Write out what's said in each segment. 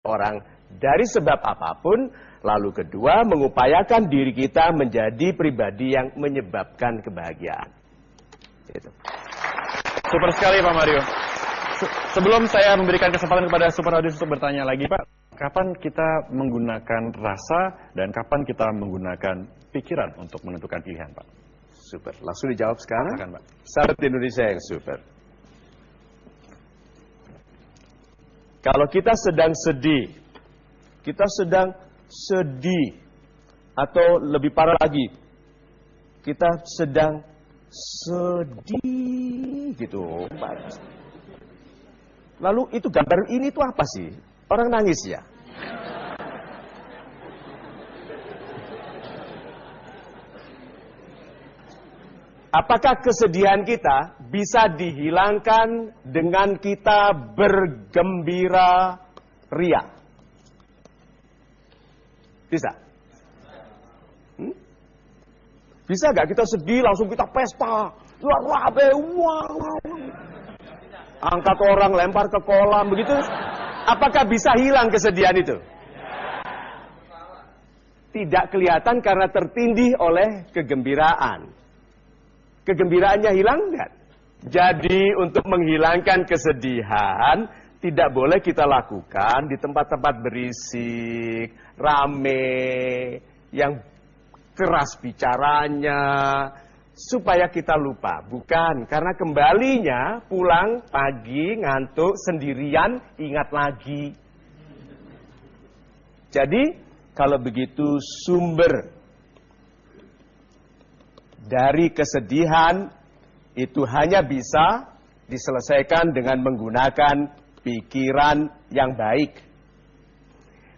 orang dari sebab apapun. Lalu kedua, mengupayakan diri kita menjadi pribadi yang menyebabkan kebahagiaan. Itu. Super sekali Pak Mario. Sebelum saya memberikan kesempatan kepada super audience untuk bertanya lagi Pak, kapan kita menggunakan rasa dan kapan kita menggunakan pikiran untuk menentukan pilihan Pak? Super, langsung dijawab sekarang. Silakan, Pak. Sahabat Indonesia yang super. Kalau kita sedang sedih, atau lebih parah lagi, kita sedang sedih gitu. Lalu itu gambar ini tuh apa sih? Orang nangis ya? Apakah kesedihan kita bisa dihilangkan dengan kita bergembira ria? Bisa? Bisa gak kita sedih langsung kita pesta? Angkat orang, lempar ke kolam, begitu? Apakah bisa hilang kesedihan itu? Tidak kelihatan karena tertindih oleh kegembiraan. Kegembiraannya hilang enggak? Jadi untuk menghilangkan kesedihan tidak boleh kita lakukan di tempat-tempat berisik, rame, yang keras bicaranya, supaya kita lupa. Bukan, karena kembalinya pulang pagi, ngantuk, sendirian, ingat lagi. Jadi, kalau begitu sumber dari kesedihan itu hanya bisa diselesaikan dengan menggunakan pikiran yang baik.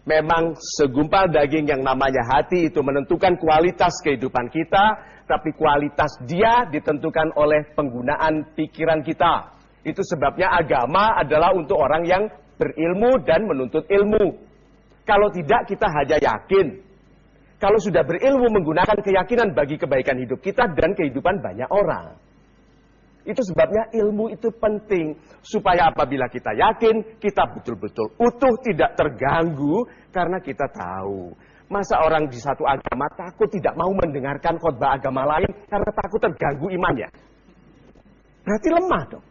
Memang segumpal daging yang namanya hati itu menentukan kualitas kehidupan kita, tapi kualitas dia ditentukan oleh penggunaan pikiran kita. Itu sebabnya agama adalah untuk orang yang berilmu dan menuntut ilmu. Kalau tidak, kita hanya yakin. Kalau sudah berilmu, menggunakan keyakinan bagi kebaikan hidup kita dan kehidupan banyak orang. Itu sebabnya ilmu itu penting. Supaya apabila kita yakin, kita betul-betul utuh, tidak terganggu. Karena kita tahu, masa orang di satu agama takut tidak mau mendengarkan khotbah agama lain karena takut terganggu imannya. Berarti lemah dong.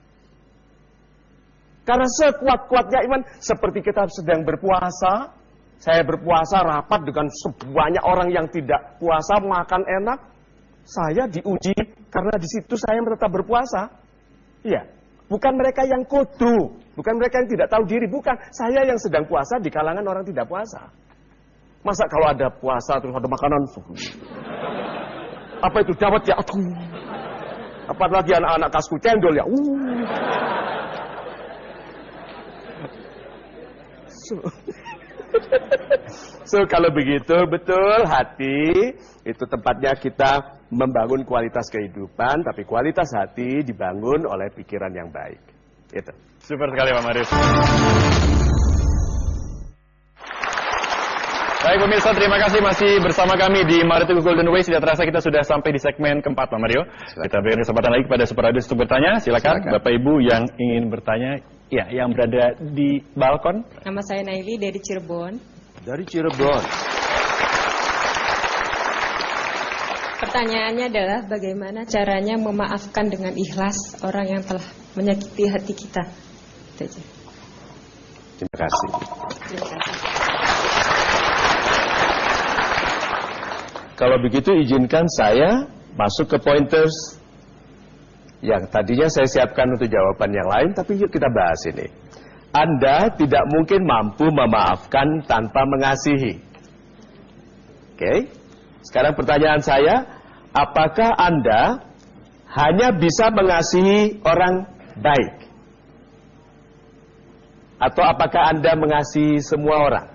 Karena sekuat-kuatnya iman, seperti kita sedang berpuasa. Saya berpuasa rapat dengan sebanyak orang yang tidak puasa, makan enak. Saya diuji karena di situ saya tetap berpuasa. Iya, bukan mereka yang kudu, bukan mereka yang tidak tahu diri, bukan. Saya yang sedang puasa di kalangan orang tidak puasa. Masa kalau ada puasa terus ada makanan, apa itu dawet ya? Apalagi anak-anak kasku cendol ya. So kalau begitu betul hati itu tempatnya kita membangun kualitas kehidupan, tapi kualitas hati dibangun oleh pikiran yang baik. Itu. Super sekali Pak Marius. Baik pemirsa, terima kasih masih bersama kami di Maritim Golden Way. Tidak terasa kita sudah sampai di segmen keempat Pak Mario. Silakan. Kita berikan kesempatan lagi kepada super audience untuk bertanya. Silakan Bapak Ibu yang ingin bertanya, ya yang berada di balkon. Nama saya Naili dari Cirebon. Dari Cirebon. Pertanyaannya adalah bagaimana caranya memaafkan dengan ikhlas orang yang telah menyakiti hati kita. Itu aja. Terima kasih. Terima kasih. Kalau begitu izinkan saya masuk ke pointers yang tadinya saya siapkan untuk jawaban yang lain, tapi yuk kita bahas ini. Anda tidak mungkin mampu memaafkan tanpa mengasihi. Oke? Sekarang pertanyaan saya, apakah Anda hanya bisa mengasihi orang baik? Atau apakah Anda mengasihi semua orang?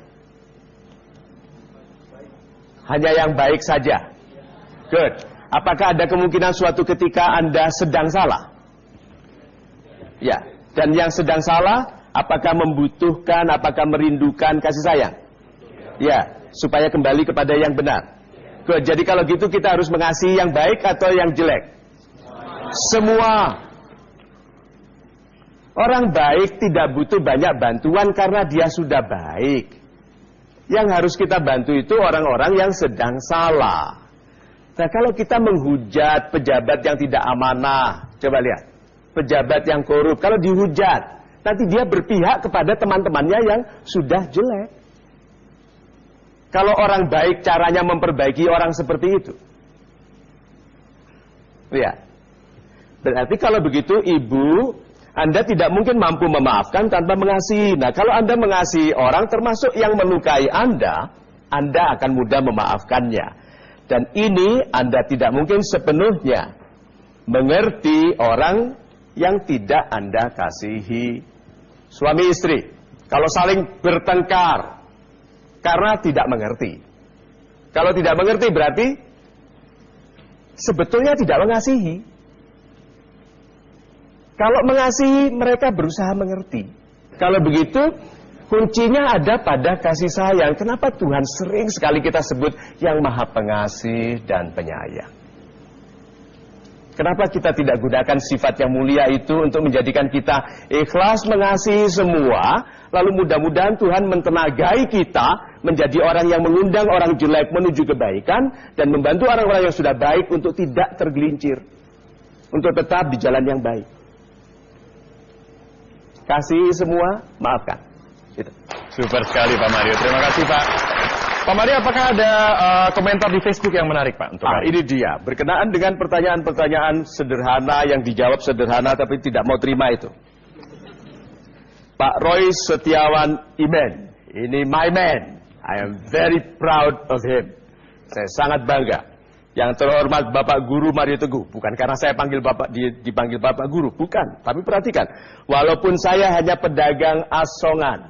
Hanya yang baik saja? Good. Apakah ada kemungkinan suatu ketika Anda sedang salah? Ya. Dan yang sedang salah, apakah membutuhkan, apakah merindukan kasih sayang? Ya. Supaya kembali kepada yang benar. Good. Jadi kalau gitu kita harus mengasihi yang baik atau yang jelek? Semua. Orang baik tidak butuh banyak bantuan karena dia sudah baik. Yang harus kita bantu itu orang-orang yang sedang salah. Nah, kalau kita menghujat pejabat yang tidak amanah, coba lihat. Pejabat yang korup, kalau dihujat, nanti dia berpihak kepada teman-temannya yang sudah jelek. Kalau orang baik caranya memperbaiki orang seperti itu. Lihat. Berarti kalau begitu ibu, Anda tidak mungkin mampu memaafkan tanpa mengasihi. Nah, kalau Anda mengasihi orang termasuk yang melukai Anda akan mudah memaafkannya. Dan ini Anda tidak mungkin sepenuhnya mengerti orang yang tidak Anda kasihi. Suami istri, kalau saling bertengkar karena tidak mengerti. Kalau tidak mengerti berarti sebetulnya tidak mengasihi. Kalau mengasihi, mereka berusaha mengerti. Kalau begitu, kuncinya ada pada kasih sayang. Kenapa Tuhan sering sekali kita sebut yang maha pengasih dan penyayang? Kenapa kita tidak gunakan sifat yang mulia itu untuk menjadikan kita ikhlas mengasihi semua, lalu mudah-mudahan Tuhan mentenagai kita menjadi orang yang mengundang orang jelek menuju kebaikan, dan membantu orang-orang yang sudah baik untuk tidak tergelincir, untuk tetap di jalan yang baik. Kasih semua, maafkan. Itu. Super sekali Pak Mario. Terima kasih Pak. Pak Mario, apakah ada komentar di Facebook yang menarik Pak? Untuk ini dia. Berkenaan dengan pertanyaan-pertanyaan sederhana yang dijawab sederhana tapi tidak mau terima itu. Pak Roy Setiawan Imen. Ini my man. I am very proud of him. Saya sangat bangga. Yang terhormat Bapak Guru Mario Teguh, bukan karena saya dipanggil Bapak Guru, bukan. Tapi perhatikan, walaupun saya hanya pedagang asongan,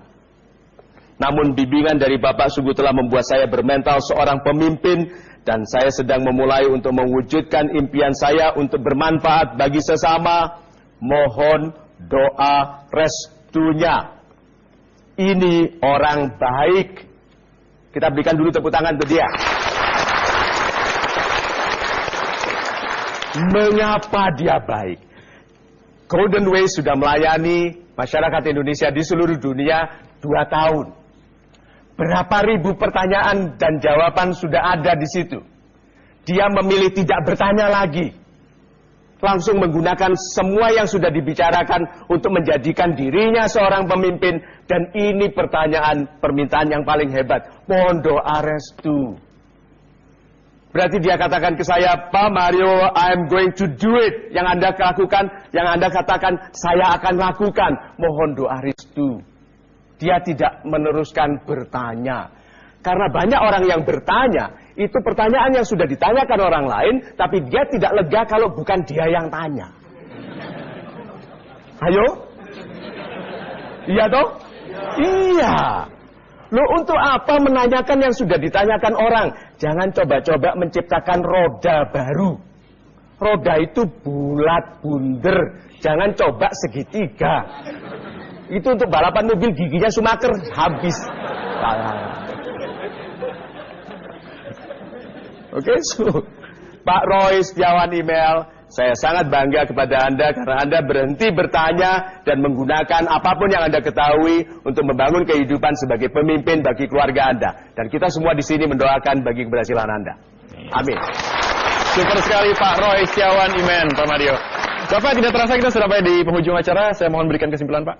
namun bimbingan dari Bapak sungguh telah membuat saya bermental seorang pemimpin, dan saya sedang memulai untuk mewujudkan impian saya untuk bermanfaat bagi sesama. Mohon doa restunya. Ini orang baik. Kita berikan dulu tepuk tangan untuk dia. Mengapa dia baik? Golden Way sudah melayani masyarakat Indonesia di seluruh dunia 2 tahun. Berapa ribu pertanyaan dan jawaban sudah ada di situ. Dia memilih tidak bertanya lagi. Langsung menggunakan semua yang sudah dibicarakan untuk menjadikan dirinya seorang pemimpin. Dan ini permintaan yang paling hebat. Mohon doa restu. Berarti dia katakan ke saya, Pak Mario, I'm going to do it. Yang Anda lakukan, yang Anda katakan, saya akan lakukan. Mohon doa restu. Dia tidak meneruskan bertanya. Karena banyak orang yang bertanya, itu pertanyaan yang sudah ditanyakan orang lain, tapi dia tidak lega kalau bukan dia yang tanya. Ayo? Iya toh? Iya. Loh, untuk apa menanyakan yang sudah ditanyakan orang? Jangan coba-coba menciptakan roda baru. Roda itu bulat, bunder. Jangan coba segitiga. Itu untuk balapan mobil giginya Schumacher. Habis. Oke, Pak Roy Setiawan email. Saya sangat bangga kepada Anda karena Anda berhenti bertanya dan menggunakan apapun yang Anda ketahui untuk membangun kehidupan sebagai pemimpin bagi keluarga Anda. Dan kita semua di sini mendoakan bagi keberhasilan Anda. Amin. Super sekali Pak Roy Setiawan Imen, Pak Mario. Bapak, tidak terasa kita sudah sampai di penghujung acara. Saya mohon berikan kesimpulan, Pak.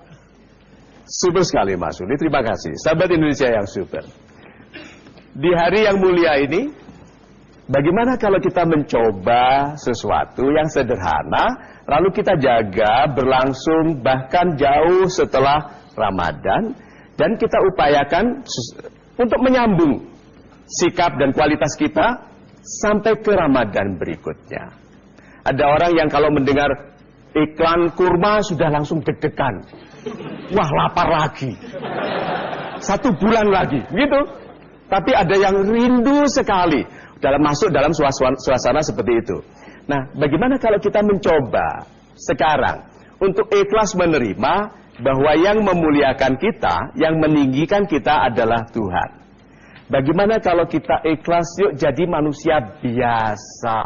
Super sekali Mas Uli, terima kasih. Sahabat Indonesia yang super. Di hari yang mulia ini, bagaimana kalau kita mencoba sesuatu yang sederhana, lalu kita jaga berlangsung bahkan jauh setelah Ramadan, dan kita upayakan untuk menyambung sikap dan kualitas kita sampai ke Ramadan berikutnya. Ada orang yang kalau mendengar iklan kurma sudah langsung deg-degan. Wah, lapar lagi. 1 bulan lagi, gitu. Tapi ada yang rindu sekali masuk dalam suasana seperti itu. Nah, bagaimana kalau kita mencoba sekarang untuk ikhlas menerima bahwa yang memuliakan kita, yang meninggikan kita adalah Tuhan. Bagaimana kalau kita ikhlas yuk jadi manusia biasa.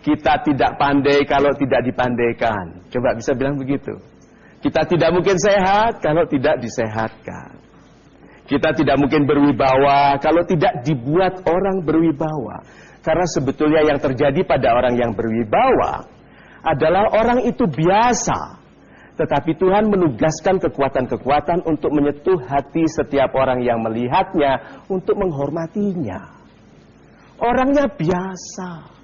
Kita tidak pandai kalau tidak dipandaikan. Coba bisa bilang begitu. Kita tidak mungkin sehat kalau tidak disehatkan. Kita tidak mungkin berwibawa kalau tidak dibuat orang berwibawa. Karena sebetulnya yang terjadi pada orang yang berwibawa adalah orang itu biasa. Tetapi Tuhan menugaskan kekuatan-kekuatan untuk menyentuh hati setiap orang yang melihatnya untuk menghormatinya. Orangnya biasa.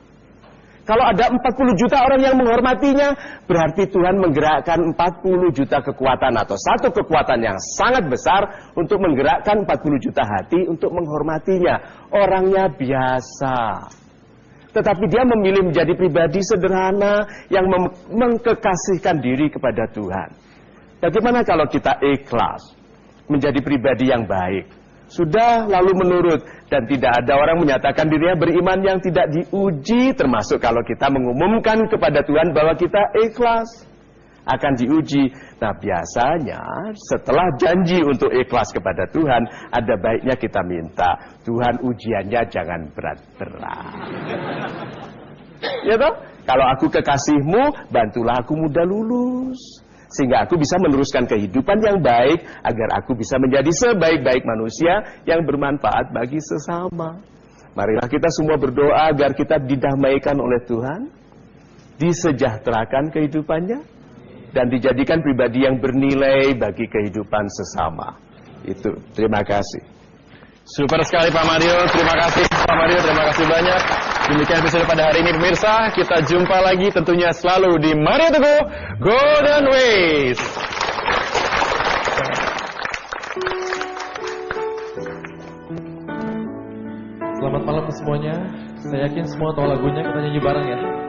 Kalau ada 40 juta orang yang menghormatinya, berarti Tuhan menggerakkan 40 juta kekuatan atau satu kekuatan yang sangat besar untuk menggerakkan 40 juta hati untuk menghormatinya. Orangnya biasa. Tetapi dia memilih menjadi pribadi sederhana yang mengkekasihkan diri kepada Tuhan. Bagaimana kalau kita ikhlas menjadi pribadi yang baik? Sudah lalu menurut, dan tidak ada orang menyatakan dirinya beriman yang tidak diuji, termasuk kalau kita mengumumkan kepada Tuhan bahwa kita ikhlas akan diuji. Nah, biasanya setelah janji untuk ikhlas kepada Tuhan, ada baiknya kita minta, Tuhan ujiannya jangan berat-berat. Ya toh? Kalau aku kekasihmu, bantulah aku mudah lulus. Sehingga aku bisa meneruskan kehidupan yang baik, agar aku bisa menjadi sebaik-baik manusia yang bermanfaat bagi sesama. Marilah kita semua berdoa agar kita didamaikan oleh Tuhan, disejahterakan kehidupannya, dan dijadikan pribadi yang bernilai bagi kehidupan sesama. Itu, terima kasih. Super sekali Pak Mario, terima kasih Pak Mario, terima kasih banyak. Demikian episode pada hari ini pemirsa, kita jumpa lagi tentunya selalu di Mario Teguh Golden Ways. Selamat malam semuanya, saya yakin semua tahu lagunya, kita nyanyi bareng ya.